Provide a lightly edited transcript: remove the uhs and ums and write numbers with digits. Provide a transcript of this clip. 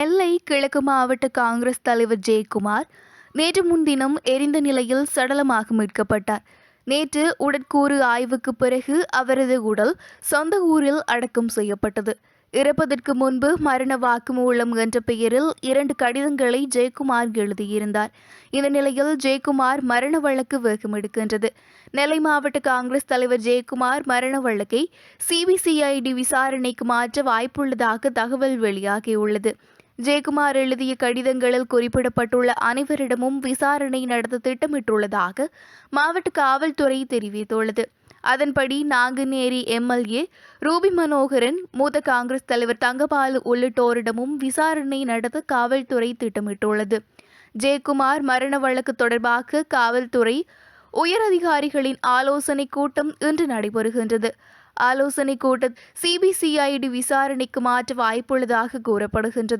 நெல்லை கிழக்கு மாவட்ட காங்கிரஸ் தலைவர் ஜெயக்குமார் நேற்று முன்தினம் எரிந்த நிலையில் சடலமாக மீட்கப்பட்டார். நேற்று உடற்கூறு ஆய்வுக்கு பிறகு அவரது உடல் சொந்த ஊரில் அடக்கம் செய்யப்பட்டது. இறப்பதற்கு முன்பு மரண வாக்குமூலம் என்ற பெயரில் 2 கடிதங்களை ஜெயக்குமார் எழுதியிருந்தார். இந்த நிலையில் ஜெயக்குமார் மரண வழக்கு வேகமெடுக்கின்றது. நெல்லை மாவட்ட காங்கிரஸ் தலைவர் ஜெயக்குமார் மரண வழக்கை சிபிசிஐடி விசாரணைக்கு மாற்ற வாய்ப்புள்ளதாக தகவல் வெளியாகியுள்ளது. ஜெயக்குமார் எழுதிய கடிதங்களில் குறிப்பிடப்பட்டுள்ள அனைவரிடமும் விசாரணை நடத்த திட்டமிட்டுள்ளதாக மாவட்ட காவல்துறை தெரிவித்துள்ளது. அதன்படி நாங்குநேரி எம்எல்ஏ ரூபி மனோகரன், மூத்த காங்கிரஸ் தலைவர் தங்கபாலு உள்ளிட்டோரிடமும் விசாரணை நடத்த காவல்துறை திட்டமிட்டுள்ளது. ஜெயக்குமார் மரண வழக்கு தொடர்பாக காவல்துறை உயரதிகாரிகளின் ஆலோசனை கூட்டம் இன்று நடைபெறுகின்றது. ஆலோசனை கூட்டம் சிபிசிஐடி விசாரணைக்கு மாற்ற வாய்ப்புள்ளதாக கூறப்படுகின்றது.